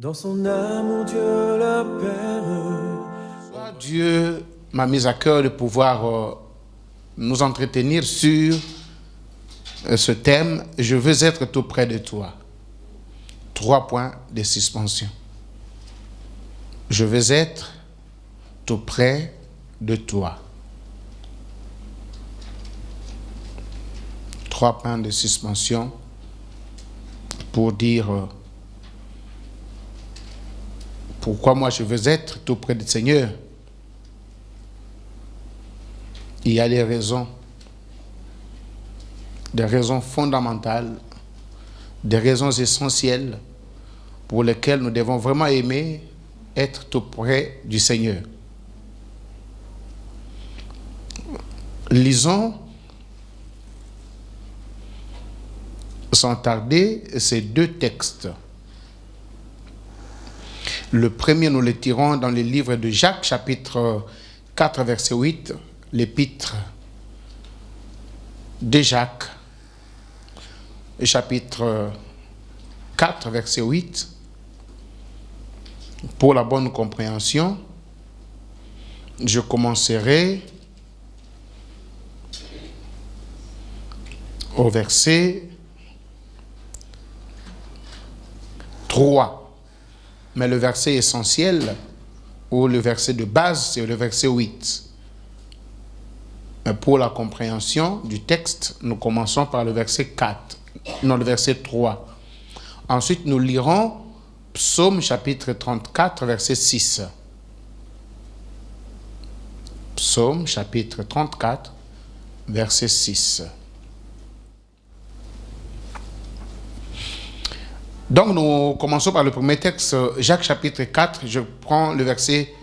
Dans son amour, Dieu la Père. Dieu m'a mis à cœur de pouvoir nous entretenir sur ce thème. Je veux être tout près de toi. 3 points de suspension. Je veux être tout près de toi. 3 points de suspension pour dire pourquoi moi je veux être tout près du Seigneur. Il y a des raisons fondamentales, des raisons essentielles pour lesquelles nous devons vraiment aimer être tout près du Seigneur. Lisons sans tarder ces 2 textes. Le premier, nous le tirons dans le livre de Jacques, chapitre 4, verset 8, l'épître de Jacques, chapitre 4, verset 8. Pour la bonne compréhension, je commencerai au verset 3. Mais le verset essentiel, ou le verset de base, c'est le verset 8. Mais pour la compréhension du texte, nous commençons par le verset 4, non, le verset 3. Ensuite, nous lirons Psaume chapitre 34, verset 6. Psaume chapitre 34, verset 6. Donc, nous commençons par le premier texte, Jacques chapitre 4. Je prends le verset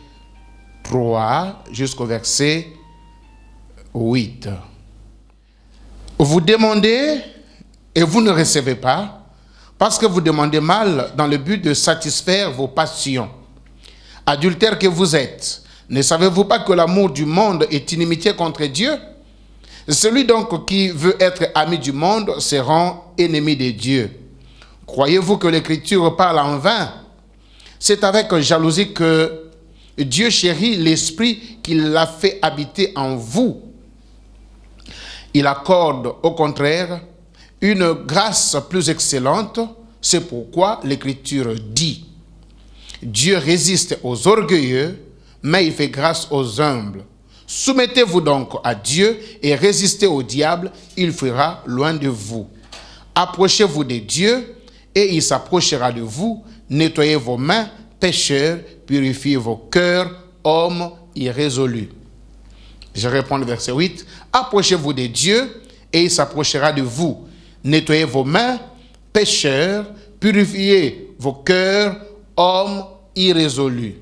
3 jusqu'au verset 8. Vous demandez et vous ne recevez pas, parce que vous demandez mal dans le but de satisfaire vos passions. Adultères que vous êtes, ne savez-vous pas que l'amour du monde est inimitié contre Dieu? Celui donc qui veut être ami du monde se rend ennemi de Dieu. Croyez-vous que l'Écriture parle en vain? C'est avec jalousie que Dieu chérit l'Esprit qu'il a fait habiter en vous. Il accorde au contraire une grâce plus excellente. C'est pourquoi l'Écriture dit: Dieu résiste aux orgueilleux, mais il fait grâce aux humbles. Soumettez-vous donc à Dieu et résistez au diable, il fuira loin de vous. Approchez-vous de Dieu et il s'approchera de vous. Nettoyez vos mains, pécheurs, purifiez vos cœurs, hommes irrésolus. Je reprends le verset 8. Approchez-vous de Dieu et il s'approchera de vous. Nettoyez vos mains, pécheurs, purifiez vos cœurs, hommes irrésolus.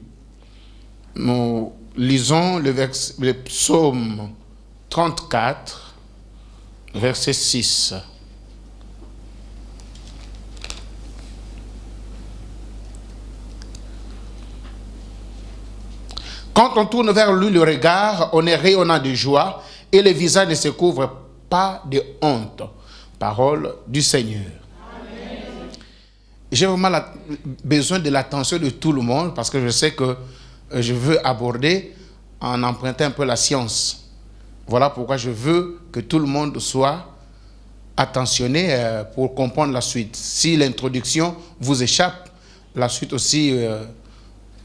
Nous lisons le psaume 34, verset 6. Quand on tourne vers lui le regard, on est rayonnant de joie et le visage ne se couvre pas de honte. Parole du Seigneur. Amen. J'ai vraiment besoin de l'attention de tout le monde parce que je sais que je veux aborder en empruntant un peu la science. Voilà pourquoi je veux que tout le monde soit attentionné pour comprendre la suite. Si l'introduction vous échappe, la suite aussi,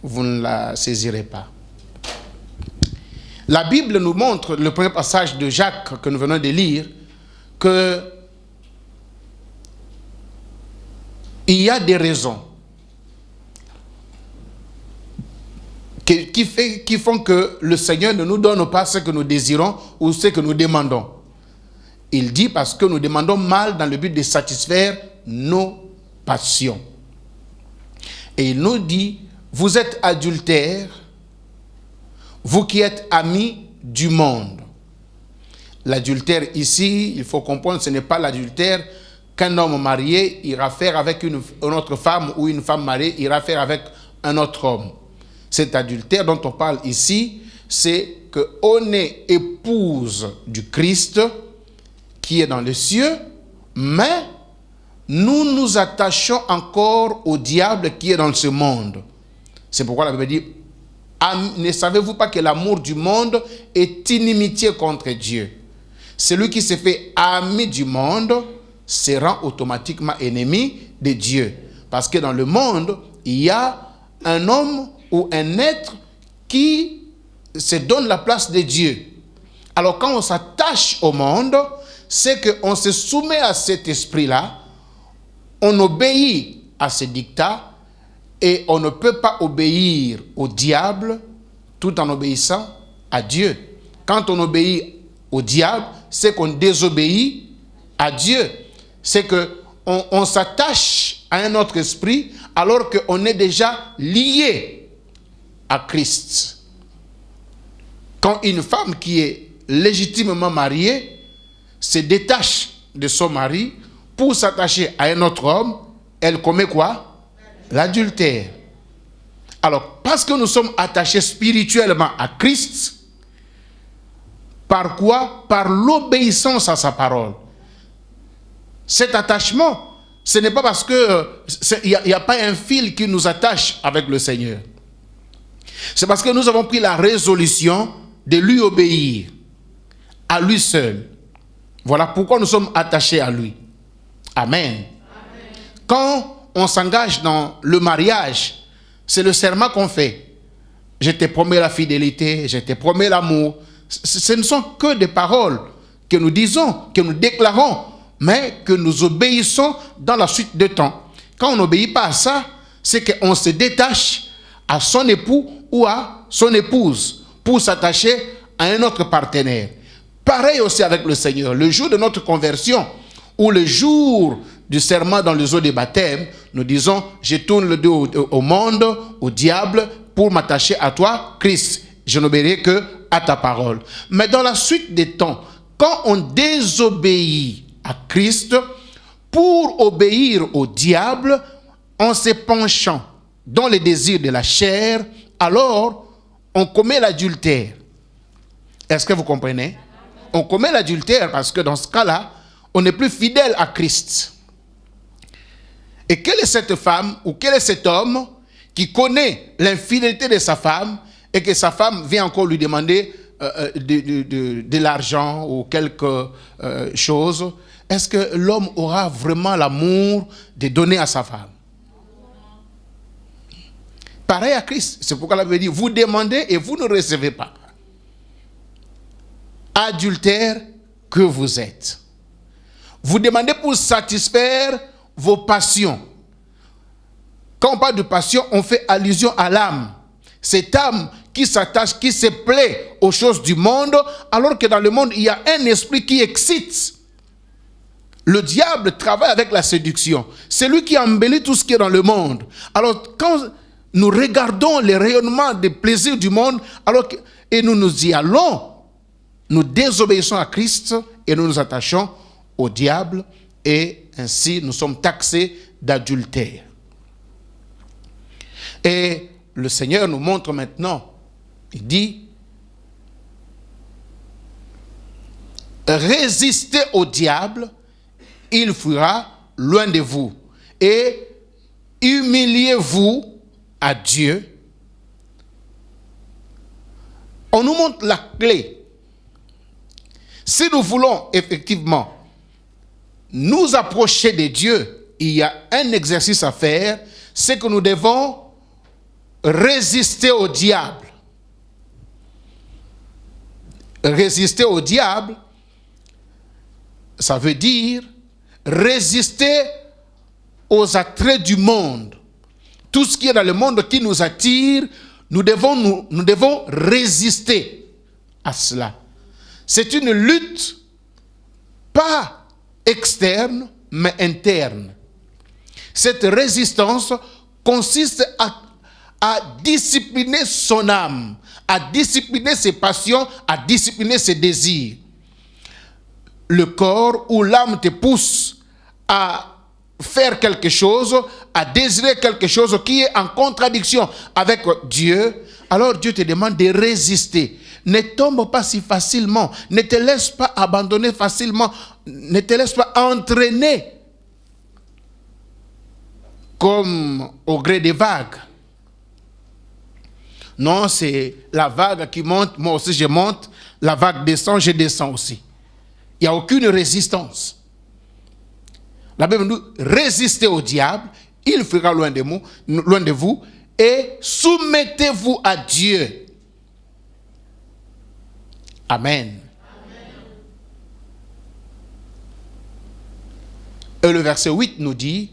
vous ne la saisirez pas. La Bible nous montre, le premier passage de Jacques que nous venons de lire, que il y a des raisons qui font que le Seigneur ne nous donne pas ce que nous désirons ou ce que nous demandons. Il dit parce que nous demandons mal dans le but de satisfaire nos passions. Et il nous dit, vous êtes adultères, vous qui êtes amis du monde. L'adultère ici, il faut comprendre, ce n'est pas l'adultère qu'un homme marié ira faire avec une autre femme ou une femme mariée ira faire avec un autre homme. Cet adultère dont on parle ici, c'est qu'on est épouse du Christ qui est dans les cieux, mais nous nous attachons encore au diable qui est dans ce monde. C'est pourquoi la Bible dit, ne savez-vous pas que l'amour du monde est inimitié contre Dieu? Celui qui se fait ami du monde se rend automatiquement ennemi de Dieu. Parce que dans le monde, il y a un homme ou un être qui se donne la place de Dieu. Alors quand on s'attache au monde, c'est qu'on se soumet à cet esprit-là, on obéit à ses dictats et on ne peut pas obéir au diable tout en obéissant à Dieu. Quand on obéit au diable, c'est qu'on désobéit à Dieu. C'est qu'on s'attache à un autre esprit alors qu'on est déjà lié à Christ. Quand une femme qui est légitimement mariée se détache de son mari pour s'attacher à un autre homme, elle commet quoi? L'adultère. Alors, parce que nous sommes attachés spirituellement à Christ, par quoi? Par l'obéissance à sa parole. Cet attachement, ce n'est pas parce qu'il n'y a pas un fil qui nous attache avec le Seigneur. C'est parce que nous avons pris la résolution de lui obéir, à lui seul. Voilà pourquoi nous sommes attachés à lui. Amen. Amen. Quand on s'engage dans le mariage, c'est le serment qu'on fait. Je te promets la fidélité, je te promets l'amour. Ce ne sont que des paroles que nous disons, que nous déclarons, mais que nous obéissons dans la suite de temps. Quand on n'obéit pas à ça, c'est qu'on se détache à son époux ou à son épouse pour s'attacher à un autre partenaire. Pareil aussi avec le Seigneur. Le jour de notre conversion ou le jour du serment dans les eaux des baptêmes, nous disons, je tourne le dos au monde, au diable, pour m'attacher à toi, Christ. Je n'obéirai que à ta parole. Mais dans la suite des temps, quand on désobéit à Christ, pour obéir au diable, en se penchant dans les désirs de la chair, alors on commet l'adultère. Est-ce que vous comprenez? On commet l'adultère parce que dans ce cas-là, on n'est plus fidèle à Christ. Et quelle est cette femme ou quel est cet homme qui connaît l'infidélité de sa femme et que sa femme vient encore lui demander de l'argent ou quelque chose? Est-ce que l'homme aura vraiment l'amour de donner à sa femme? Pareil à Christ. C'est pourquoi la Bible dit, vous demandez et vous ne recevez pas. Adultère que vous êtes. Vous demandez pour satisfaire vos passions. Quand on parle de passion, on fait allusion à l'âme. Cette âme qui s'attache, qui se plaît aux choses du monde, alors que dans le monde, il y a un esprit qui excite. Le diable travaille avec la séduction. C'est lui qui embellit tout ce qui est dans le monde. Alors, quand nous regardons les rayonnements des plaisirs du monde, et nous nous y allons, nous désobéissons à Christ et nous nous attachons au diable et ainsi nous sommes taxés d'adultère. Et le Seigneur nous montre maintenant, il dit, résistez au diable, il fuira loin de vous. Et humiliez-vous à Dieu. On nous montre la clé. Si nous voulons effectivement nous approcher de Dieu, il y a un exercice à faire, c'est que nous devons résister au diable. Résister au diable, ça veut dire résister aux attraits du monde. Tout ce qui est dans le monde qui nous attire, nous devons résister à cela. C'est une lutte, pas externe, mais interne. Cette résistance consiste à discipliner son âme, à discipliner ses passions, à discipliner ses désirs. Le corps ou l'âme te pousse à faire quelque chose, à désirer quelque chose qui est en contradiction avec Dieu, alors Dieu te demande de résister. Ne tombe pas si facilement, ne te laisse pas abandonner facilement, ne te laisse pas entraîner comme au gré des vagues. Non, c'est la vague qui monte, moi aussi je monte, la vague descend, je descends aussi. Il n'y a aucune résistance. La Bible nous dit, résistez au diable, il fuira loin de vous, et soumettez-vous à Dieu. Amen. Et le verset 8 nous dit,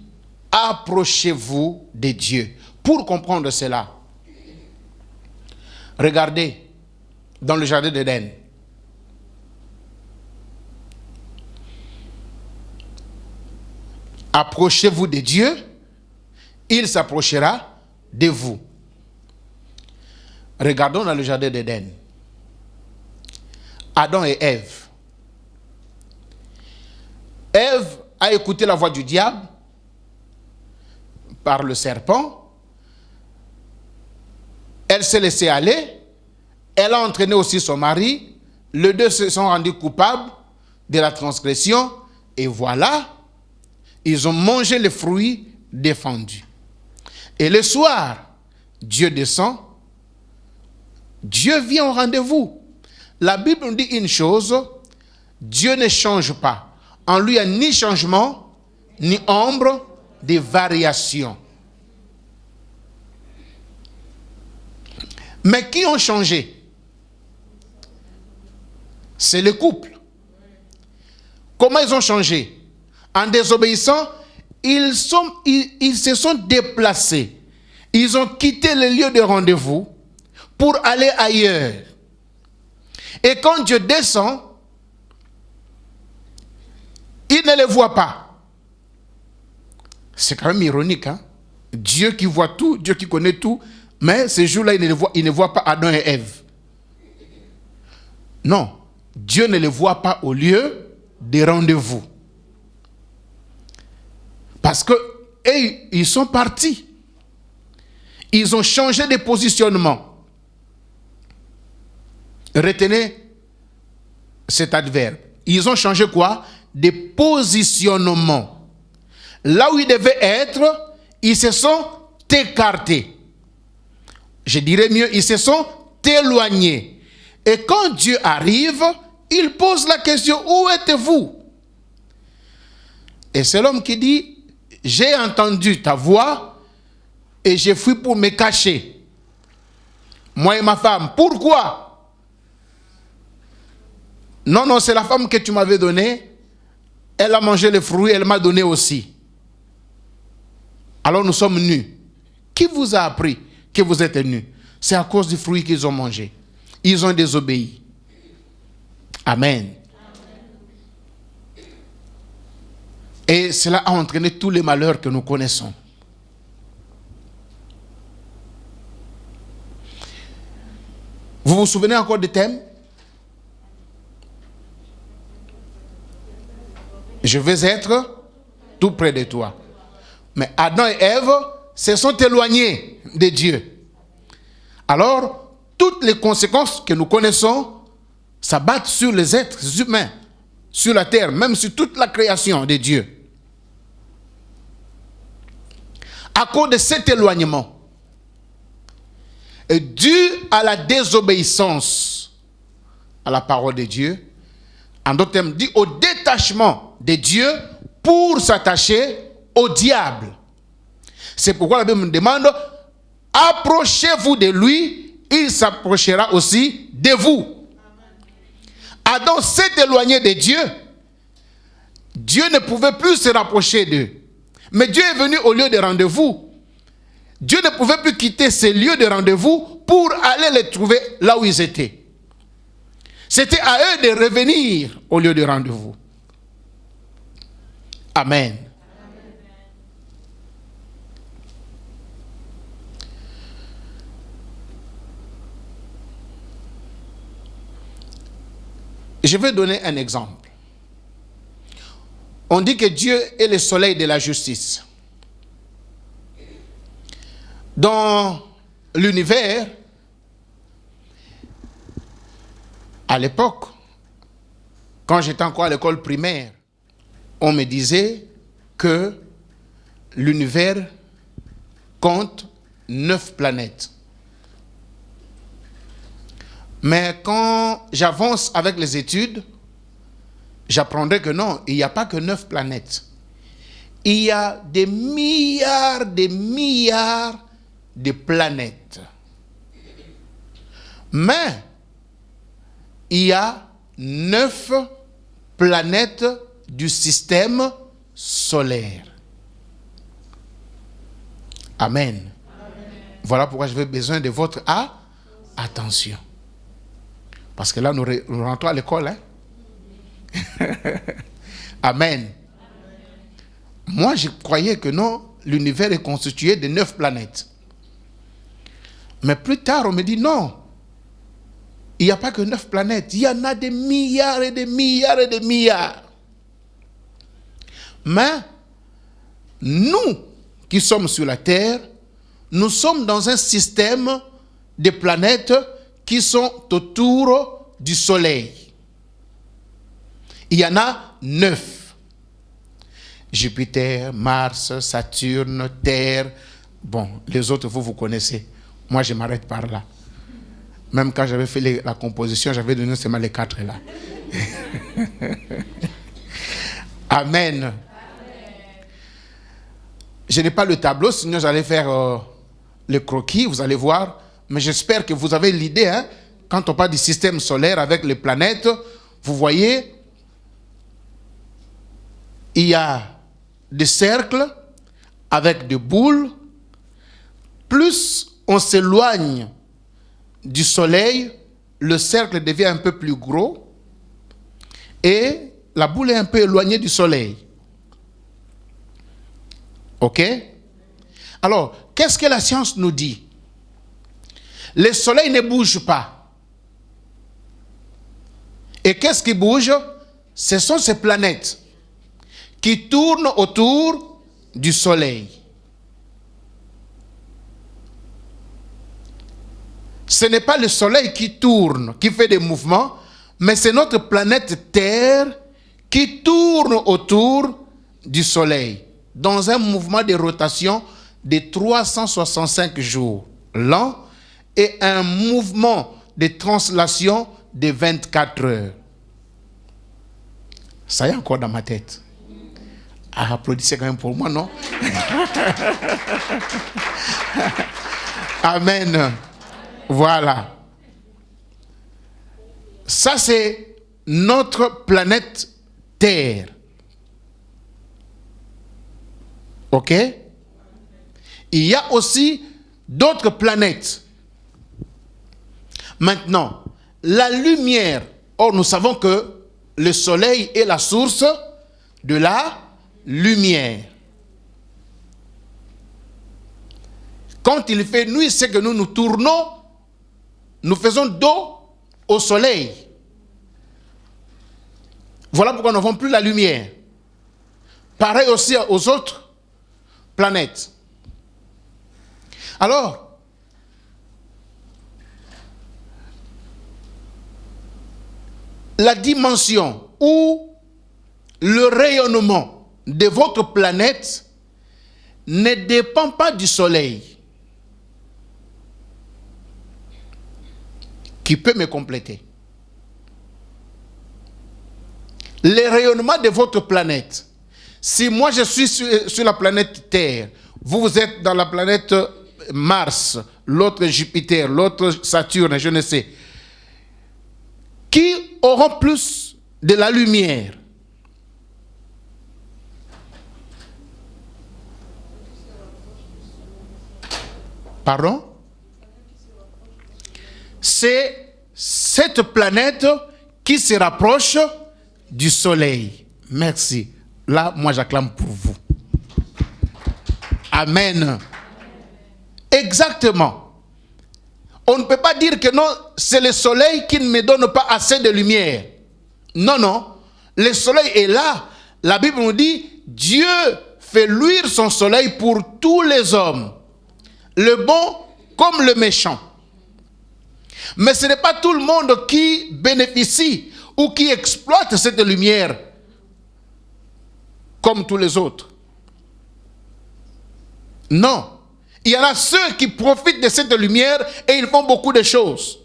approchez-vous de Dieu. Pour comprendre cela, regardez dans le jardin d'Éden. Approchez-vous de Dieu, il s'approchera de vous. Regardons dans le jardin d'Éden. Adam et Ève. Ève a écouté la voix du diable par le serpent. Elle s'est laissée aller. Elle a entraîné aussi son mari. Les deux se sont rendus coupables de la transgression. Et voilà, ils ont mangé les fruits défendus. Et le soir, Dieu descend. Dieu vient au rendez-vous. La Bible nous dit une chose, Dieu ne change pas. En lui, il n'y a ni changement, ni ombre de variation. Mais qui ont changé? C'est le couple. Comment ils ont changé? En désobéissant, ils se sont déplacés. Ils ont quitté le lieu de rendez-vous pour aller ailleurs. Et quand Dieu descend, il ne les voit pas. C'est quand même ironique, hein? Dieu qui voit tout, Dieu qui connaît tout, mais ce jour-là, il ne voit pas Adam et Ève. Non, Dieu ne les voit pas au lieu des rendez-vous. Parce que ils sont partis. Ils ont changé de positionnement. Retenez cet adverbe. Ils ont changé quoi? De positionnement. Là où ils devaient être, ils se sont écartés. Je dirais mieux, ils se sont éloignés. Et quand Dieu arrive, il pose la question, où êtes-vous? Et c'est l'homme qui dit, j'ai entendu ta voix et j'ai fui pour me cacher. Moi et ma femme, pourquoi? Non, c'est la femme que tu m'avais donnée. Elle a mangé les fruits, elle m'a donné aussi. Alors nous sommes nus. Qui vous a appris que vous êtes nus? C'est à cause du fruit qu'ils ont mangé. Ils ont désobéi. Amen. Et cela a entraîné tous les malheurs que nous connaissons. Vous vous souvenez encore des thèmes? Je vais être tout près de toi. Mais Adam et Ève se sont éloignés de Dieu. Alors, toutes les conséquences que nous connaissons s'abattent sur les êtres humains, sur la terre, même sur toute la création de Dieu. À cause de cet éloignement, et dû à la désobéissance à la parole de Dieu, en d'autres termes, dit au détachement de Dieu pour s'attacher au diable. C'est pourquoi la Bible me demande, approchez-vous de lui, il s'approchera aussi de vous. Adam s'est éloigné de Dieu. Dieu ne pouvait plus se rapprocher d'eux. Mais Dieu est venu au lieu de rendez-vous. Dieu ne pouvait plus quitter ces lieux de rendez-vous pour aller les trouver là où ils étaient. C'était à eux de revenir au lieu de rendez-vous. Amen. Je vais donner un exemple. On dit que Dieu est le soleil de la justice. Dans l'univers, à l'époque, quand j'étais encore à l'école primaire, on me disait que l'univers compte 9 planètes. Mais quand j'avance avec les études, j'apprendrai que non, il n'y a pas que 9 planètes. Il y a des milliards de planètes. Mais il y a 9 planètes du système solaire. Amen. Voilà pourquoi j'avais besoin de votre attention. Parce que là, nous rentrons à l'école. Amen. Moi, je croyais que non, l'univers est constitué de 9 planètes. Mais plus tard, on me dit non. Il n'y a pas que 9 planètes. Il y en a des milliards et des milliards et des milliards. Mais nous qui sommes sur la Terre, nous sommes dans un système de planètes qui sont autour du Soleil. Il y en a 9. Jupiter, Mars, Saturne, Terre. Bon, les autres, vous connaissez. Moi, je m'arrête par là. Même quand j'avais fait la composition, j'avais donné seulement les 4 là. Amen. Je n'ai pas le tableau, sinon j'allais faire le croquis, vous allez voir. Mais j'espère que vous avez l'idée, hein, quand on parle du système solaire avec les planètes, vous voyez, il y a des cercles avec des boules. Plus on s'éloigne du Soleil, le cercle devient un peu plus gros et la boule est un peu éloignée du Soleil. Ok? Alors, qu'est-ce que la science nous dit? Le Soleil ne bouge pas. Et qu'est-ce qui bouge? Ce sont ces planètes qui tournent autour du Soleil. Ce n'est pas le Soleil qui tourne, qui fait des mouvements, mais c'est notre planète Terre qui tourne autour du Soleil dans un mouvement de rotation de 365 jours l'an et un mouvement de translation de 24 heures. Ça y est encore dans ma tête. Ah, applaudissez quand même pour moi, non? Amen. Voilà. Ça, c'est notre planète Terre. Ok? Il y a aussi d'autres planètes. Maintenant, la lumière. Or, nous savons que le Soleil est la source de la lumière. Quand il fait nuit, c'est que nous nous tournons, nous faisons dos au Soleil. Voilà pourquoi nous n'avons plus la lumière. Pareil aussi aux autres planètes. Alors, la dimension ou le rayonnement de votre planète ne dépend pas du Soleil. Qui peut me compléter? Le rayonnement de votre planète. Si moi je suis sur la planète Terre, vous êtes dans la planète Mars, l'autre Jupiter, l'autre Saturne, je ne sais. Qui auront plus de la lumière? Pardon? C'est cette planète qui se rapproche du Soleil. Merci. Là, moi, j'acclame pour vous. Amen. Exactement. On ne peut pas dire que non, c'est le Soleil qui ne me donne pas assez de lumière. Non, non. Le Soleil est là. La Bible nous dit, Dieu fait luire son Soleil pour tous les hommes. Le bon comme le méchant. Mais ce n'est pas tout le monde qui bénéficie ou qui exploite cette lumière comme tous les autres. Non. Il y en a ceux qui profitent de cette lumière et ils font beaucoup de choses.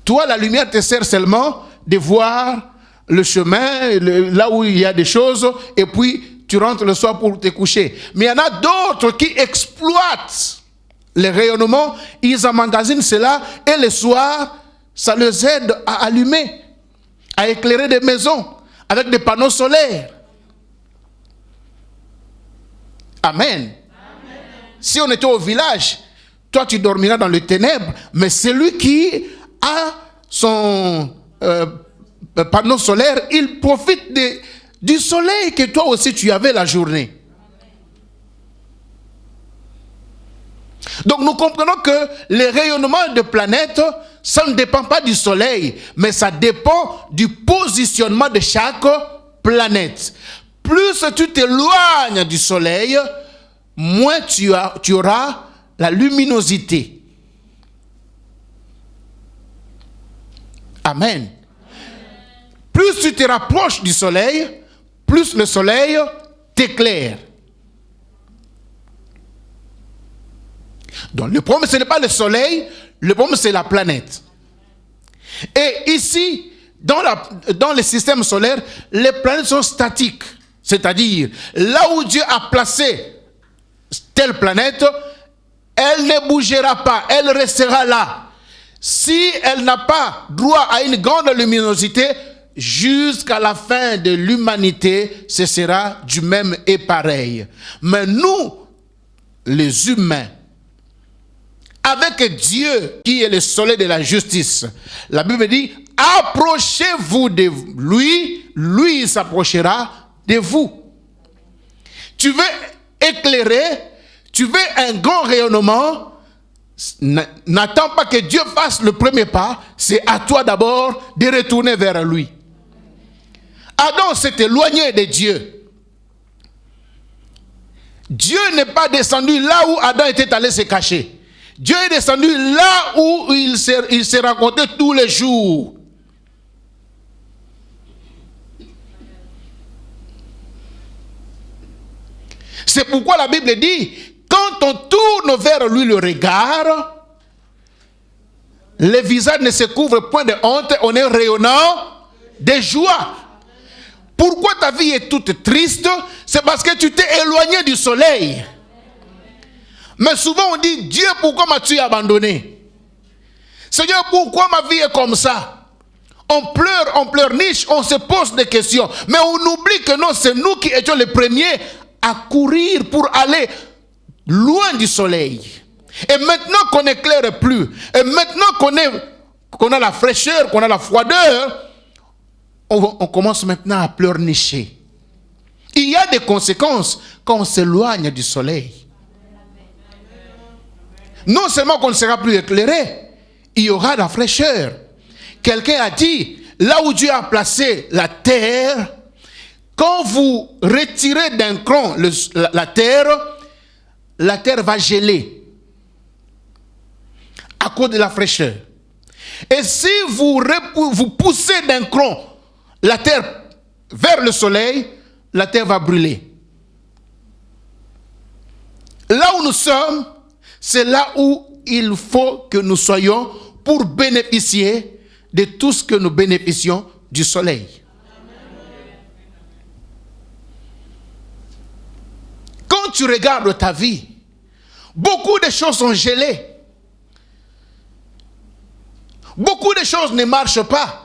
Toi, la lumière te sert seulement de voir le chemin, là où il y a des choses, et puis tu rentres le soir pour te coucher. Mais il y en a d'autres qui exploitent les rayonnements, ils emmagasinent cela, et le soir, ça les aide à allumer, à éclairer des maisons avec des panneaux solaires. Amen. Si on était au village, toi tu dormiras dans les ténèbres, mais celui qui a son panneau solaire, il profite du soleil que toi aussi tu avais la journée. Donc nous comprenons que les rayonnements de planètes, ça ne dépend pas du soleil, mais ça dépend du positionnement de chaque planète. Plus tu t'éloignes du soleil, moins tu auras la luminosité. Amen. Plus tu te rapproches du soleil, plus le soleil t'éclaire. Donc le problème, ce n'est pas le soleil, le problème, c'est la planète. Et ici, dans le système solaire, les planètes sont statiques. C'est-à-dire, là où Dieu a placé telle planète, elle ne bougera pas, elle restera là. Si elle n'a pas droit à une grande luminosité, jusqu'à la fin de l'humanité, ce sera du même et pareil. Mais nous, les humains, avec Dieu qui est le soleil de la justice, la Bible dit, approchez-vous de lui, lui il s'approchera de vous. Tu veux éclairer, tu veux un grand rayonnement, n'attends pas que Dieu fasse le premier pas, c'est à toi d'abord de retourner vers lui. Adam s'est éloigné de Dieu. Dieu n'est pas descendu là où Adam était allé se cacher. Dieu est descendu là où il s'est rencontré tous les jours. C'est pourquoi la Bible dit, quand on tourne vers lui le regard, le visage ne se couvre point de honte, on est rayonnant de joie. Pourquoi ta vie est toute triste? C'est parce que tu t'es éloigné du soleil. Mais souvent on dit, Dieu, pourquoi m'as-tu abandonné? Seigneur, pourquoi ma vie est comme ça? On pleurniche, on se pose des questions. Mais on oublie que non, c'est nous qui étions les premiers à courir pour aller loin du soleil. Et maintenant qu'on n'éclaire plus, et maintenant qu'on a la fraîcheur, qu'on a la froideur, on commence maintenant à pleurnicher. Il y a des conséquences quand on s'éloigne du soleil. Non seulement qu'on ne sera plus éclairé, il y aura la fraîcheur. Quelqu'un a dit, là où Dieu a placé la terre, quand vous retirez d'un cran la terre va geler à cause de la fraîcheur. Et si vous poussez d'un cran la terre vers le soleil, la terre va brûler. Là où nous sommes, c'est là où il faut que nous soyons pour bénéficier de tout ce que nous bénéficions du soleil. Quand tu regardes ta vie, beaucoup de choses sont gelées. Beaucoup de choses ne marchent pas.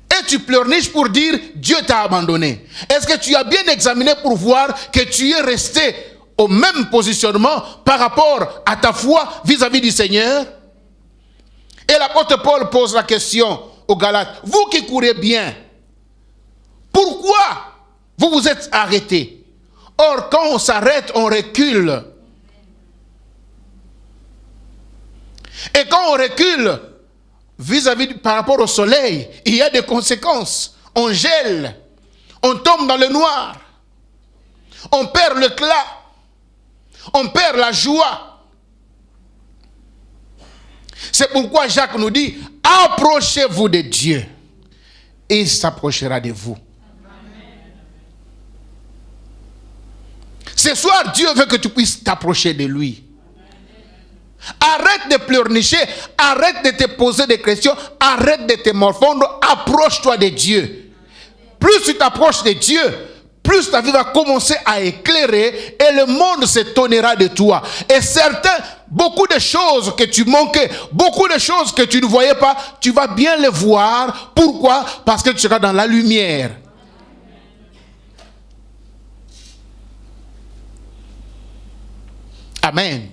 Et tu pleurniches pour dire Dieu t'a abandonné. Est-ce que tu as bien examiné pour voir que tu es resté au même positionnement par rapport à ta foi vis-à-vis du Seigneur? Et l'apôtre Paul pose la question aux Galates. Vous qui courez bien, pourquoi vous vous êtes arrêtés? Or, quand on s'arrête, on recule. Et quand on recule, par rapport au soleil, il y a des conséquences. On gèle, on tombe dans le noir, on perd l'éclat, on perd la joie. C'est pourquoi Jacques nous dit, approchez-vous de Dieu et il s'approchera de vous. Ce soir, Dieu veut que tu puisses t'approcher de lui. Arrête de pleurnicher, arrête de te poser des questions, arrête de te morfondre, approche-toi de Dieu. Plus tu t'approches de Dieu, plus ta vie va commencer à éclairer et le monde s'étonnera de toi. Et certains, beaucoup de choses que tu manquais, beaucoup de choses que tu ne voyais pas, tu vas bien les voir. Pourquoi? Parce que tu seras dans la lumière. Amen.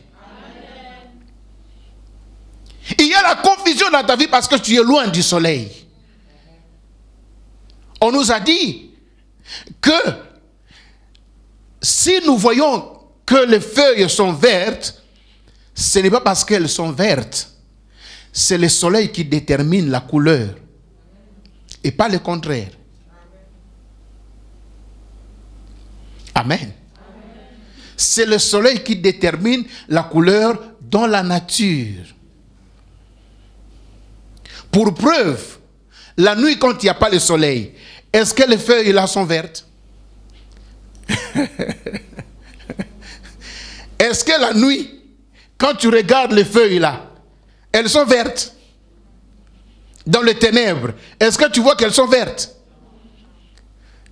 Il y a la confusion dans ta vie parce que tu es loin du soleil. On nous a dit que si nous voyons que les feuilles sont vertes, ce n'est pas parce qu'elles sont vertes. C'est le soleil qui détermine la couleur et pas le contraire. Amen. C'est le soleil qui détermine la couleur dans la nature. Pour preuve, la nuit quand il n'y a pas le soleil, est-ce que les feuilles là sont vertes? Est-ce que la nuit, quand tu regardes les feuilles là, elles sont vertes? Dans les ténèbres, est-ce que tu vois qu'elles sont vertes?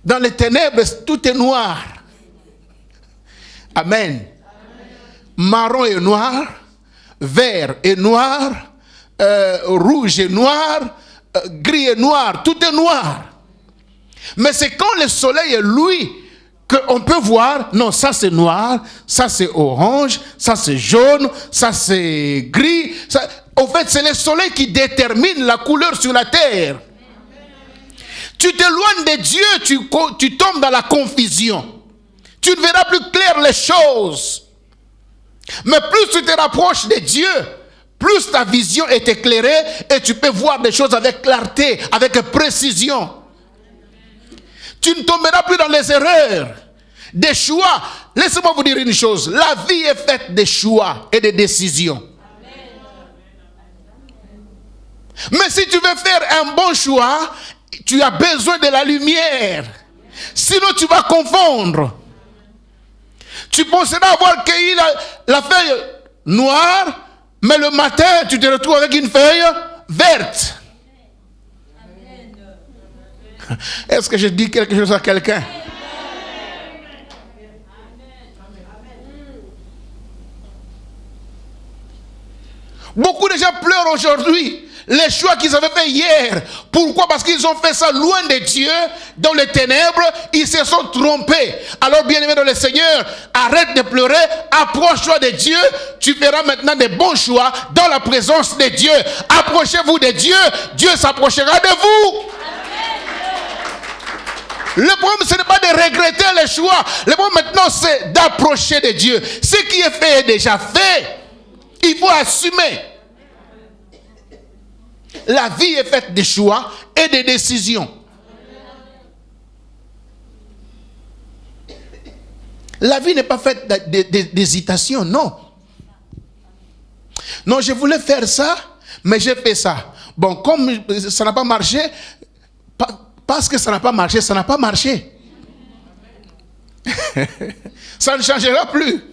Dans les ténèbres, tout est noir. Amen. Marron et noir, vert et noir, rouge et noir, gris et noir, tout est noir. Mais c'est quand le soleil est lui qu'on peut voir, non, ça c'est noir, ça c'est orange, ça c'est jaune, ça c'est gris. Ça, en fait, c'est le soleil qui détermine la couleur sur la terre. Tu t'éloignes de Dieu, tu tombes dans la confusion. Tu ne verras plus clair les choses. Mais plus tu te rapproches de Dieu, plus ta vision est éclairée et tu peux voir des choses avec clarté, avec précision. Tu ne tomberas plus dans les erreurs, des choix. Laissez-moi vous dire une chose. La vie est faite de choix et de décisions. Mais si tu veux faire un bon choix, tu as besoin de la lumière. Sinon tu vas confondre. Tu penseras avoir cueilli la feuille noire, mais le matin, tu te retrouves avec une feuille verte. Est-ce que je dis quelque chose à quelqu'un? Beaucoup de gens pleurent aujourd'hui les choix qu'ils avaient fait hier. Pourquoi? Parce qu'ils ont fait ça loin de Dieu, dans les ténèbres, ils se sont trompés. Alors bien-aimé dans le Seigneur, arrête de pleurer, approche-toi de Dieu, tu feras maintenant des bons choix dans la présence de Dieu. Approchez-vous de Dieu, Dieu s'approchera de vous. Le problème, ce n'est pas de regretter les choix. Le problème maintenant, c'est d'approcher de Dieu. Ce qui est fait est déjà fait. Il faut assumer. La vie est faite de choix et de décisions. La vie n'est pas faite d'hésitation, non. Non, je voulais faire ça, mais j'ai fait ça. Bon, comme ça n'a pas marché, parce que ça n'a pas marché, ça n'a pas marché. Ça ne changera plus.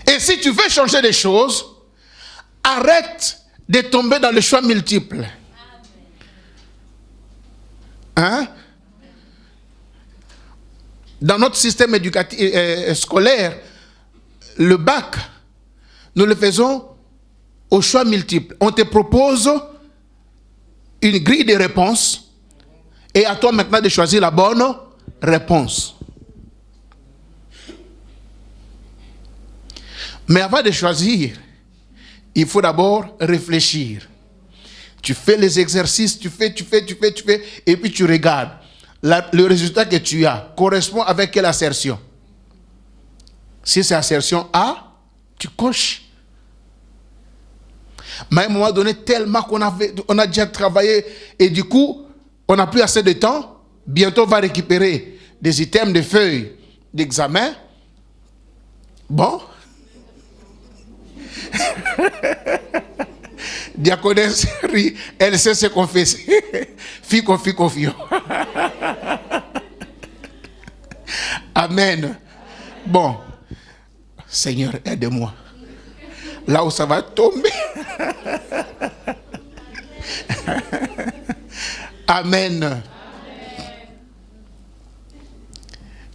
Et si tu veux changer des choses, arrête de tomber dans le choix multiple. Hein? Dans notre système éducatif scolaire, le bac, nous le faisons au choix multiple. On te propose une grille de réponses et à toi maintenant de choisir la bonne réponse. Mais avant de choisir, il faut d'abord réfléchir. Tu fais les exercices, tu fais, et puis tu regardes. Le résultat que tu as correspond avec quelle assertion? Si c'est assertion A, tu coches. Mais à un moment donné, tellement qu'on a déjà travaillé, et du coup, on n'a plus assez de temps, bientôt on va récupérer des items de feuilles d'examen. Bon. Diaconesse rit, elle sait se confesser. Fico. Amen. Bon, Seigneur, aide-moi. Là où ça va tomber. Amen.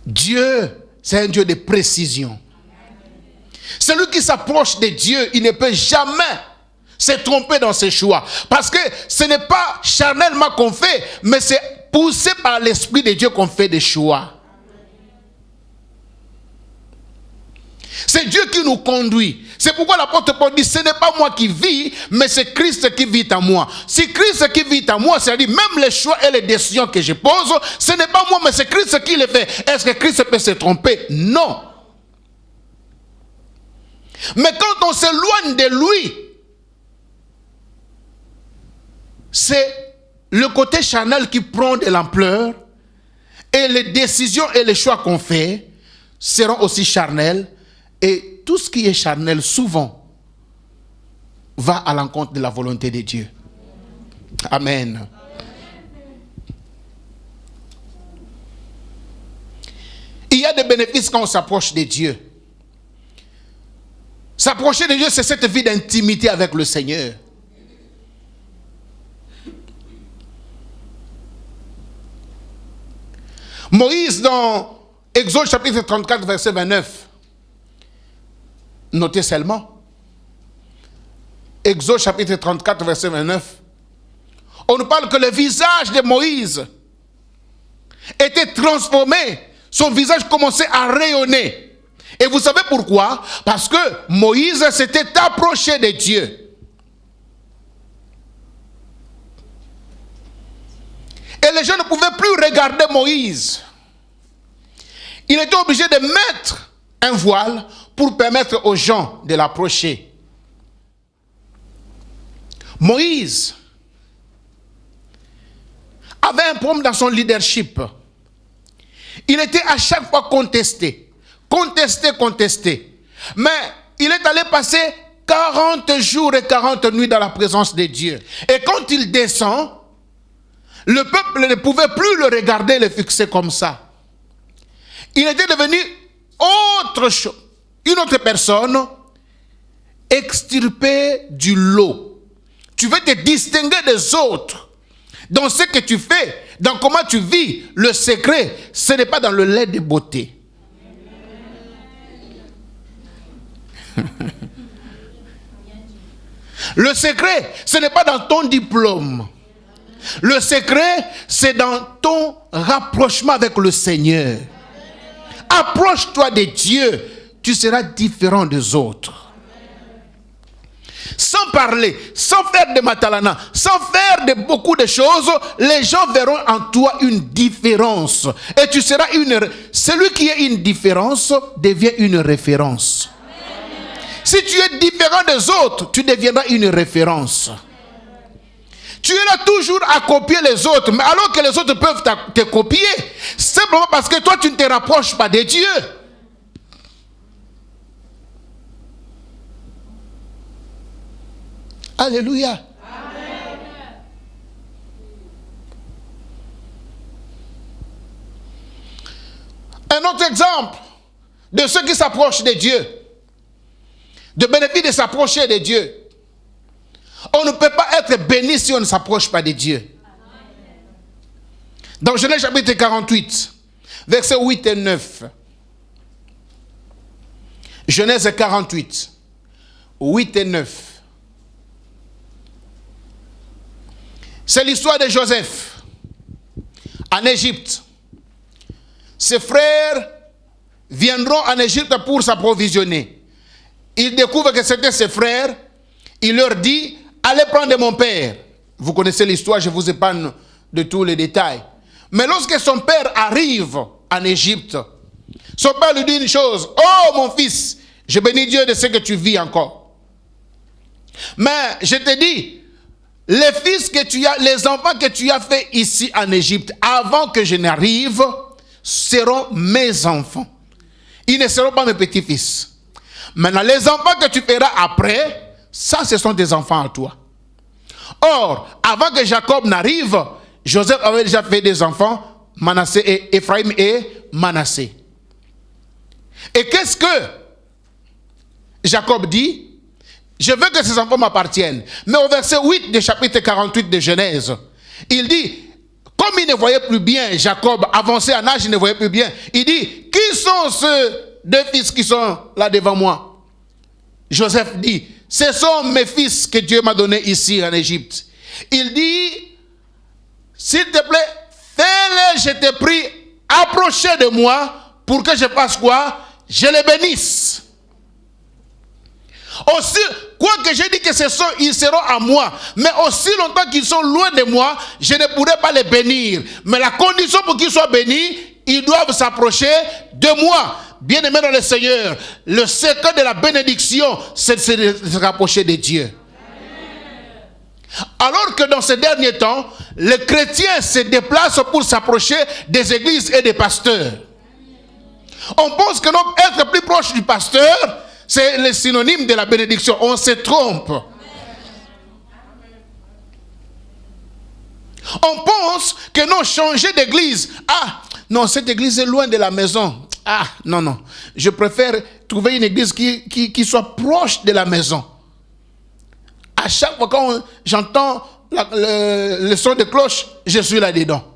Dieu, c'est un Dieu de précision. Celui qui s'approche de Dieu, il ne peut jamais se tromper dans ses choix. Parce que ce n'est pas charnellement qu'on fait, mais c'est poussé par l'Esprit de Dieu qu'on fait des choix. C'est Dieu qui nous conduit. C'est pourquoi l'apôtre Paul dit, ce n'est pas moi qui vis, mais c'est Christ qui vit en moi. Si Christ qui vit en moi, c'est-à-dire même les choix et les décisions que je pose, ce n'est pas moi, mais c'est Christ qui les fait. Est-ce que Christ peut se tromper? Non. Mais quand on s'éloigne de lui, c'est le côté charnel qui prend de l'ampleur et les décisions et les choix qu'on fait seront aussi charnels. Et tout ce qui est charnel, souvent, va à l'encontre de la volonté de Dieu. Amen. Il y a des bénéfices quand on s'approche de Dieu. S'approcher de Dieu, c'est cette vie d'intimité avec le Seigneur. Moïse, dans Exode chapitre 34, verset 29, notez seulement, Exode chapitre 34, verset 29, on nous parle que le visage de Moïse était transformé, son visage commençait à rayonner. Et vous savez pourquoi? Parce que Moïse s'était approché de Dieu. Et les gens ne pouvaient plus regarder Moïse. Il était obligé de mettre un voile pour permettre aux gens de l'approcher. Moïse avait un problème dans son leadership. Il était à chaque fois contesté. Mais il est allé passer 40 jours et 40 nuits dans la présence de Dieu. Et quand il descend, le peuple ne pouvait plus le regarder et le fixer comme ça. Il était devenu autre chose, une autre personne, extirpée du lot. Tu veux te distinguer des autres. Dans ce que tu fais, dans comment tu vis, le secret, ce n'est pas dans le lait de beauté. Le secret, ce n'est pas dans ton diplôme. Le secret, c'est dans ton rapprochement avec le Seigneur. Approche-toi de Dieu, tu seras différent des autres. Sans parler, sans faire de matalana, sans faire de beaucoup de choses, les gens verront en toi une différence. Et tu seras celui qui a une différence devient une référence. Si tu es différent des autres, tu deviendras une référence. Tu es là toujours à copier les autres, mais alors que les autres peuvent te copier, simplement parce que toi tu ne te rapproches pas de Dieu. Alléluia. Amen. Un autre exemple de ceux qui s'approchent de Dieu, de bénéfice de s'approcher de Dieu. On ne peut pas être béni si on ne s'approche pas de Dieu. Dans Genèse chapitre 48, versets 8 et 9. Genèse 48, 8 et 9. C'est l'histoire de Joseph en Égypte. Ses frères viendront en Égypte pour s'approvisionner. Il découvre que c'était ses frères. Il leur dit, allez prendre mon père. Vous connaissez l'histoire, je vous épargne de tous les détails. Mais lorsque son père arrive en Égypte, son père lui dit une chose. Oh mon fils, je bénis Dieu de ce que tu vis encore. Mais je te dis, les fils que tu as, les enfants que tu as fait ici en Égypte, avant que je n'arrive, seront mes enfants. Ils ne seront pas mes petits-fils. Maintenant, les enfants que tu feras après, ça, ce sont des enfants à toi. Or, avant que Jacob n'arrive, Joseph avait déjà fait des enfants, Manassé et Ephraim et Manassé. Et qu'est-ce que Jacob dit? Je veux que ces enfants m'appartiennent. Mais au verset 8 du chapitre 48 de Genèse, il dit, comme il ne voyait plus bien, Jacob, avancé en âge, il ne voyait plus bien, il dit, qui sont ceux deux fils qui sont là devant moi? Joseph dit, ce sont mes fils que Dieu m'a donnés ici en Égypte. Il dit, s'il te plaît, fais-les, je te prie, approchez de moi pour que je fasse quoi? Je les bénisse. Aussi, quoi que j'ai dit que ils seront à moi, mais aussi longtemps qu'ils sont loin de moi, je ne pourrai pas les bénir. Mais la condition pour qu'ils soient bénis, ils doivent s'approcher de moi. Bien-aimés dans le Seigneur, le secret de la bénédiction, c'est de se rapprocher de Dieu. Alors que dans ces derniers temps, les chrétiens se déplacent pour s'approcher des églises et des pasteurs. On pense que donc être plus proche du pasteur, c'est le synonyme de la bénédiction. On se trompe. On pense que non, changer d'église. Ah, non, cette église est loin de la maison. Ah, non, non. Je préfère trouver une église qui soit proche de la maison. À chaque fois quand j'entends le son de cloche, je suis là-dedans.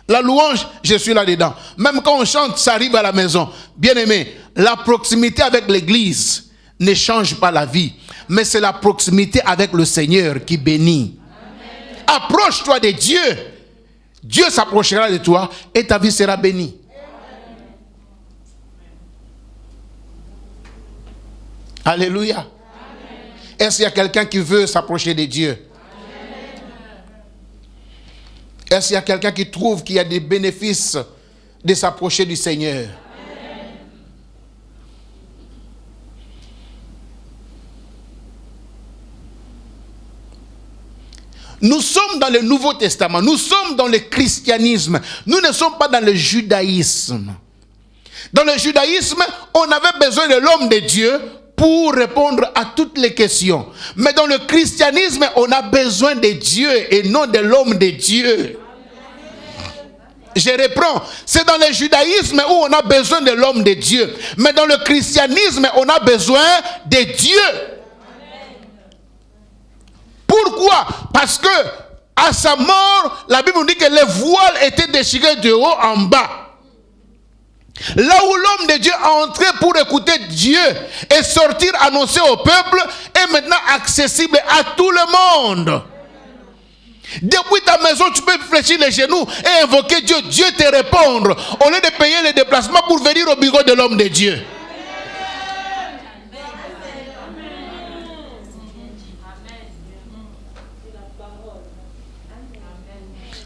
La louange, je suis là-dedans. Même quand on chante, ça arrive à la maison. Bien-aimé, la proximité avec l'église ne change pas la vie. Mais c'est la proximité avec le Seigneur qui bénit. Approche-toi de Dieu. Dieu s'approchera de toi et ta vie sera bénie. Alléluia. Est-ce qu'il y a quelqu'un qui veut s'approcher de Dieu? Est-ce qu'il y a quelqu'un qui trouve qu'il y a des bénéfices de s'approcher du Seigneur? Nous sommes dans le Nouveau Testament, nous sommes dans le christianisme, nous ne sommes pas dans le judaïsme. Dans le judaïsme, on avait besoin de l'homme de Dieu pour répondre à toutes les questions. Mais dans le christianisme, on a besoin de Dieu et non de l'homme de Dieu. Je reprends. C'est dans le judaïsme où on a besoin de l'homme de Dieu. Mais dans le christianisme, on a besoin de Dieu. Pourquoi? Parce que à sa mort, la Bible nous dit que les voiles étaient déchirés de haut en bas. Là où l'homme de Dieu a entré pour écouter Dieu et sortir annoncer au peuple est maintenant accessible à tout le monde. Depuis ta maison, tu peux fléchir les genoux et invoquer Dieu. Dieu te répondre au lieu de payer les déplacements pour venir au bureau de l'homme de Dieu.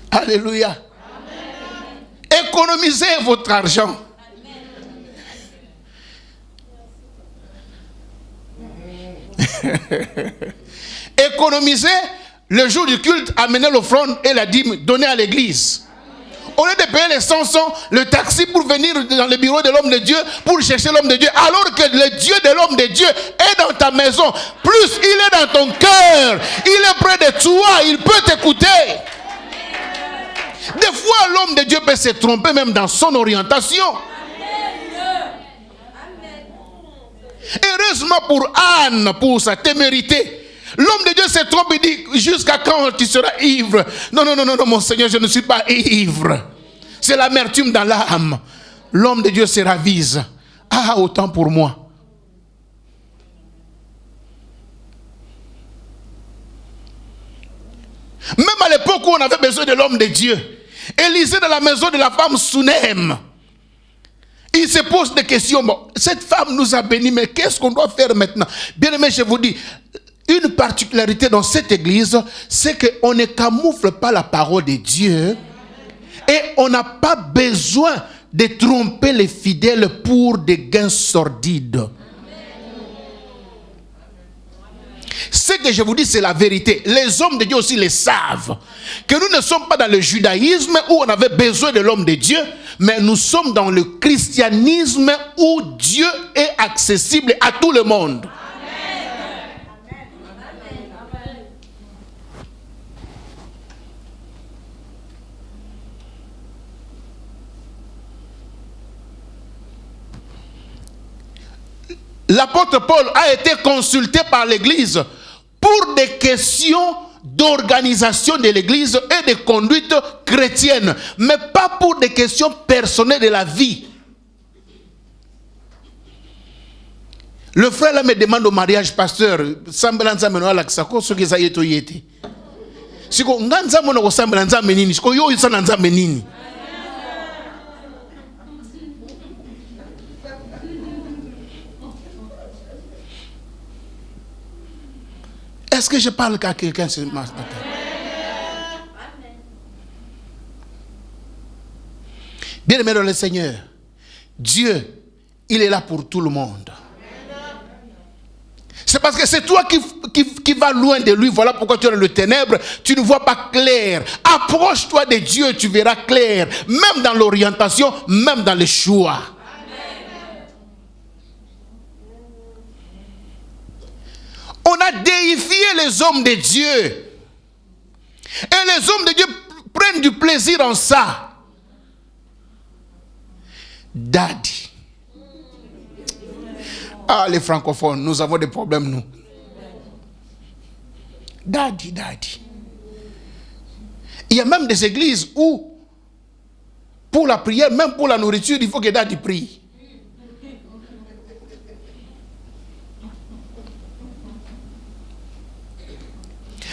Alléluia. Économisez votre argent. Économisez le jour du culte, amenez l'offrande et la dîme, donnez à l'église. Au lieu de payer les 100 le taxi pour venir dans le bureau de l'homme de Dieu, pour chercher l'homme de Dieu, alors que le Dieu de l'homme de Dieu est dans ta maison, plus il est dans ton cœur, il est près de toi, il peut t'écouter. Des fois, l'homme de Dieu peut se tromper même dans son orientation. Heureusement pour Anne, pour sa témérité. L'homme de Dieu se trompe et dit, jusqu'à quand tu seras ivre? Non, non, non, non, mon Seigneur, je ne suis pas ivre. C'est l'amertume dans l'âme. L'homme de Dieu se ravise. Ah, autant pour moi. Même à l'époque où on avait besoin de l'homme de Dieu, Élisée dans la maison de la femme Sunem, il se pose des questions. Bon, cette femme nous a bénis, mais qu'est-ce qu'on doit faire maintenant? Bien aimé, je vous dis, une particularité dans cette église, c'est qu'on ne camoufle pas la parole de Dieu et on n'a pas besoin de tromper les fidèles pour des gains sordides. Ce que je vous dis, c'est la vérité. Les hommes de Dieu aussi le savent. Que nous ne sommes pas dans le judaïsme où on avait besoin de l'homme de Dieu, mais nous sommes dans le christianisme où Dieu est accessible à tout le monde. l'apôtre Paul a été consulté par l'Église pour des questions d'organisation de l'Église et de conduite chrétienne, mais pas pour des questions personnelles de la vie. Le frère là me demande au mariage, pasteur, samblanza meno la kisako soki za yeto yete. Siko nganza mona ko samblanza menini, siko yo isa nanza menini. Est-ce que je parle à quelqu'un ce matin? Bien-aimé dans le Seigneur, Dieu, il est là pour tout le monde. C'est parce que c'est toi qui vas loin de lui. Voilà pourquoi tu es dans le ténèbre, tu ne vois pas clair. Approche-toi de Dieu, tu verras clair. Même dans l'orientation, même dans les choix. On a déifié les hommes de Dieu. Et les hommes de Dieu prennent du plaisir en ça. Daddy. Ah, les francophones, nous avons des problèmes, nous. Daddy, daddy. Il y a même des églises où, pour la prière, même pour la nourriture, il faut que daddy prie.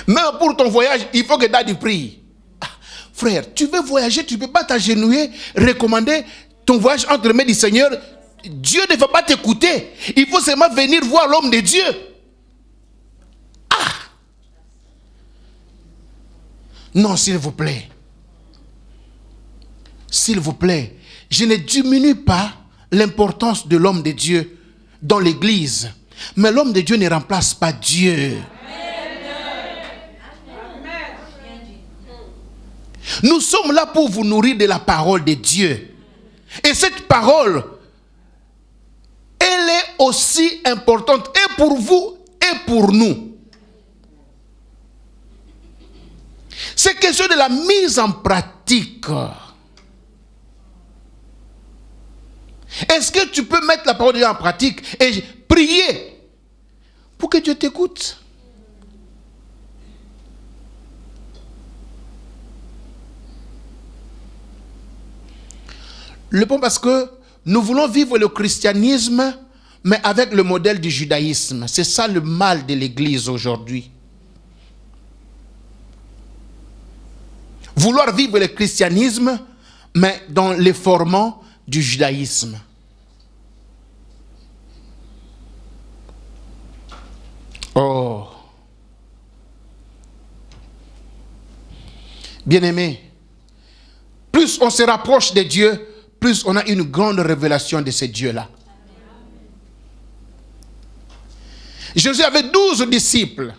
Même pour ton voyage, il faut que daddy prie. Ah, frère, tu veux voyager, tu ne peux pas t'agenouiller, recommander ton voyage entre les mains du Seigneur. Dieu ne va pas t'écouter. Il faut seulement venir voir l'homme de Dieu. Ah! Non, s'il vous plaît. S'il vous plaît, je ne diminue pas l'importance de l'homme de Dieu dans l'église. Mais l'homme de Dieu ne remplace pas Dieu. Nous sommes là pour vous nourrir de la parole de Dieu. Et cette parole, elle est aussi importante et pour vous et pour nous. C'est question de la mise en pratique. Est-ce que tu peux mettre la parole de Dieu en pratique et prier pour que Dieu t'écoute? Le point, parce que nous voulons vivre le christianisme, mais avec le modèle du judaïsme. C'est ça le mal de l'Église aujourd'hui. Vouloir vivre le christianisme, mais dans les formats du judaïsme. Oh. Bien-aimé, plus on se rapproche de Dieu, plus on a une grande révélation de ce Dieu-là. Jésus avait 12 disciples.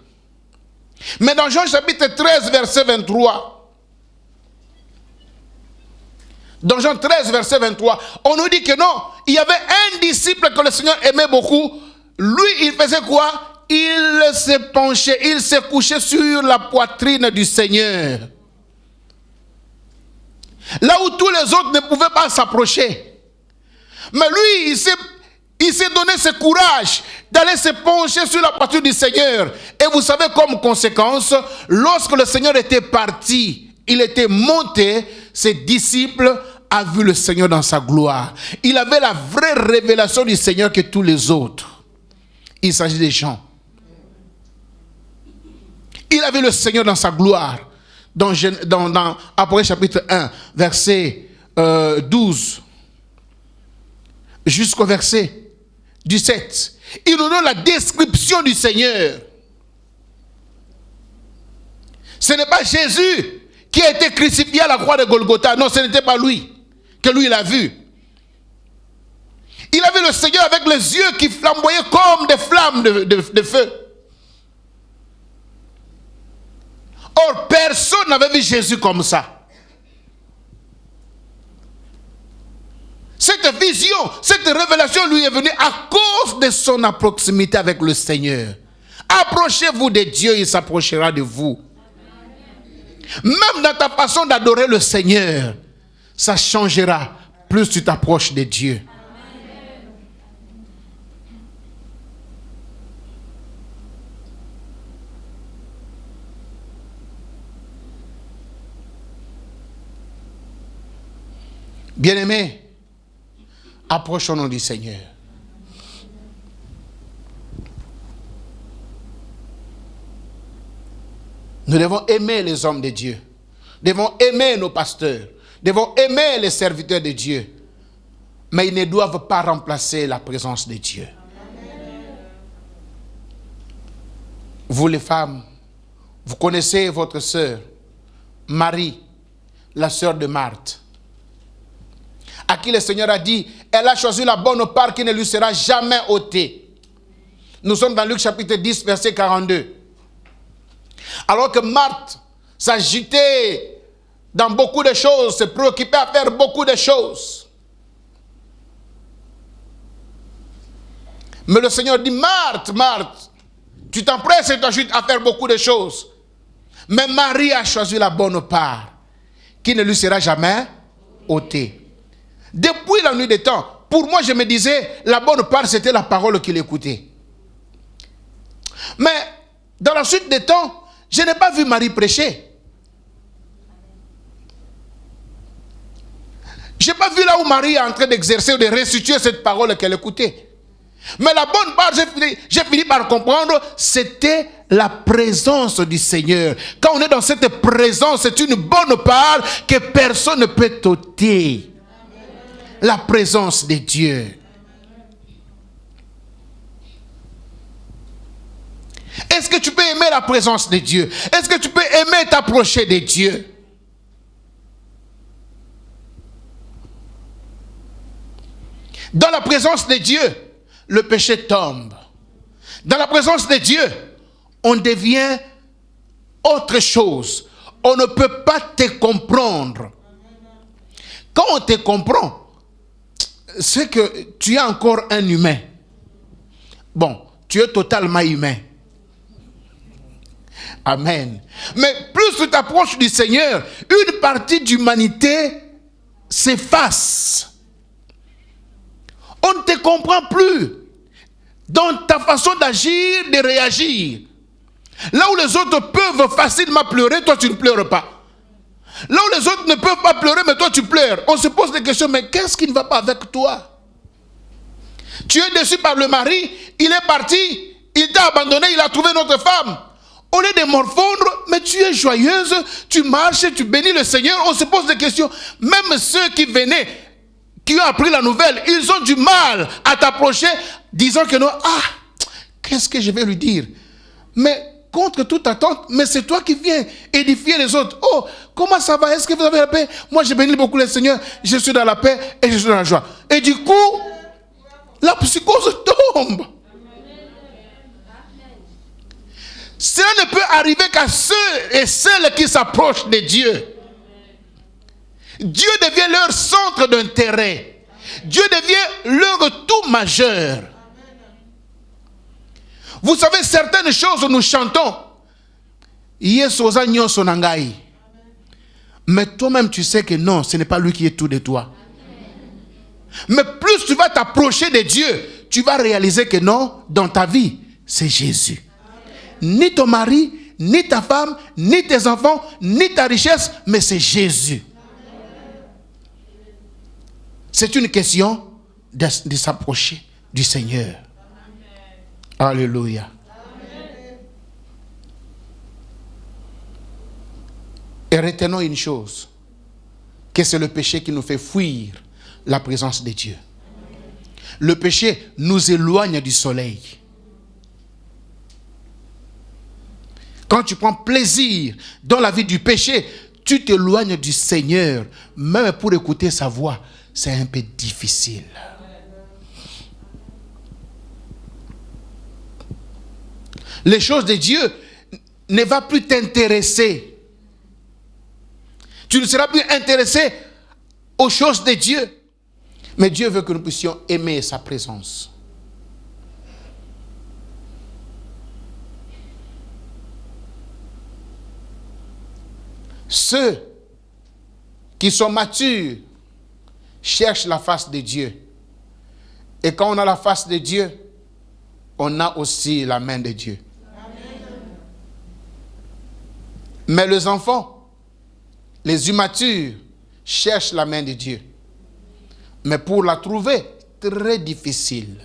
Mais dans Jean chapitre 13, verset 23, dans Jean 13, verset 23, on nous dit que non, il y avait un disciple que le Seigneur aimait beaucoup. Lui, il faisait quoi? Il se penchait, il se couchait sur la poitrine du Seigneur. Là où tous les autres ne pouvaient pas s'approcher. Mais lui, il s'est donné ce courage d'aller se pencher sur la poitrine du Seigneur. Et vous savez, comme conséquence, lorsque le Seigneur était parti, il était monté, ses disciples ont vu le Seigneur dans sa gloire. Il avait la vraie révélation du Seigneur que tous les autres. Il s'agit des gens. Il avait le Seigneur dans sa gloire. Dans Apocalypse chapitre 1, verset 12, jusqu'au verset 17. Il nous donne la description du Seigneur. Ce n'est pas Jésus qui a été crucifié à la croix de Golgotha. Non, ce n'était pas lui que lui il a vu. Il avait le Seigneur avec les yeux qui flamboyaient comme des flammes de feu. Or, personne n'avait vu Jésus comme ça. Cette vision, cette révélation lui est venue à cause de son proximité avec le Seigneur. Approchez-vous de Dieu, il s'approchera de vous. Même dans ta façon d'adorer le Seigneur, ça changera plus tu t'approches de Dieu. Bien-aimés, approchons-nous du Seigneur. Nous devons aimer les hommes de Dieu. Nous devons aimer nos pasteurs. Nous devons aimer les serviteurs de Dieu. Mais ils ne doivent pas remplacer la présence de Dieu. Vous les femmes, vous connaissez votre sœur, Marie, la sœur de Marthe, à qui le Seigneur a dit, elle a choisi la bonne part qui ne lui sera jamais ôtée. Nous sommes dans Luc chapitre 10, verset 42. Alors que Marthe s'agitait dans beaucoup de choses, se préoccupait à faire beaucoup de choses. Mais le Seigneur dit, Marthe, Marthe, tu t'empresses et t'agites à faire beaucoup de choses. Mais Marie a choisi la bonne part, qui ne lui sera jamais ôtée. Depuis la nuit des temps, pour moi, je me disais, la bonne part, c'était la parole qu'il écoutait. Mais, dans la suite des temps, je n'ai pas vu Marie prêcher. Je n'ai pas vu là où Marie est en train d'exercer ou de restituer cette parole qu'elle écoutait. Mais la bonne part, j'ai fini par comprendre, c'était la présence du Seigneur. Quand on est dans cette présence, c'est une bonne part que personne ne peut ôter. La présence de Dieu. Est-ce que tu peux aimer la présence de Dieu? Est-ce que tu peux aimer t'approcher de Dieu? Dans la présence de Dieu, le péché tombe. Dans la présence de Dieu, on devient autre chose. On ne peut pas te comprendre. Quand on te comprend, c'est que tu es encore un humain. Bon, tu es totalement humain. Amen. Mais plus tu t'approches du Seigneur, une partie d'humanité s'efface. On ne te comprend plus dans ta façon d'agir, de réagir. Là où les autres peuvent facilement pleurer, toi tu ne pleures pas. Là où les autres ne peuvent pas pleurer, mais toi tu pleures. On se pose des questions, mais qu'est-ce qui ne va pas avec toi? Tu es déçu par le mari, il est parti, il t'a abandonné, il a trouvé une autre femme. Au lieu de morfondre, mais tu es joyeuse, tu marches, tu bénis le Seigneur. On se pose des questions. Même ceux qui venaient, qui ont appris la nouvelle, ils ont du mal à t'approcher, disant que non, qu'est-ce que je vais lui dire? Mais contre toute attente, mais c'est toi qui viens édifier les autres. Oh, comment ça va? Est-ce que vous avez la paix? Moi, je bénis beaucoup le Seigneur, je suis dans la paix et je suis dans la joie. Et du coup, la psychose tombe. Cela ne peut arriver qu'à ceux et celles qui s'approchent de Dieu. Dieu devient leur centre d'intérêt. Dieu devient leur tout majeur. Vous savez, certaines choses nous chantons. Mais toi-même, tu sais que non, ce n'est pas lui qui est tout de toi. Mais plus tu vas t'approcher de Dieu, tu vas réaliser que non, dans ta vie, c'est Jésus. Ni ton mari, ni ta femme, ni tes enfants, ni ta richesse, mais c'est Jésus. C'est une question de s'approcher du Seigneur. Amen. Alléluia. Amen. Et retenons une chose, que c'est le péché qui nous fait fuir la présence de Dieu. Le péché nous éloigne du soleil. Quand tu prends plaisir dans la vie du péché, tu t'éloignes du Seigneur. Même pour écouter sa voix, c'est un peu difficile. Les choses de Dieu ne vont plus t'intéresser. Tu ne seras plus intéressé aux choses de Dieu. Mais Dieu veut que nous puissions aimer sa présence. Ceux qui sont matures cherchent la face de Dieu. Et quand on a la face de Dieu, on a aussi la main de Dieu. Amen. Mais les enfants, les immatures, cherchent la main de Dieu. Mais pour la trouver, très difficile.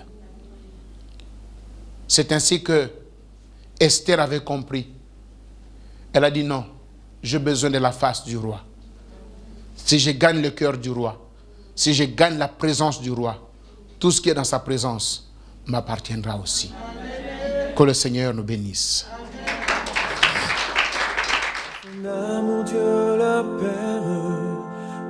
C'est ainsi que Esther avait compris. Elle a dit non, j'ai besoin de la face du roi. Si je gagne le cœur du roi, si je gagne la présence du roi, tout ce qui est dans sa présence m'appartiendra aussi. Amen. Que le Seigneur nous bénisse. Mon Dieu, le Père.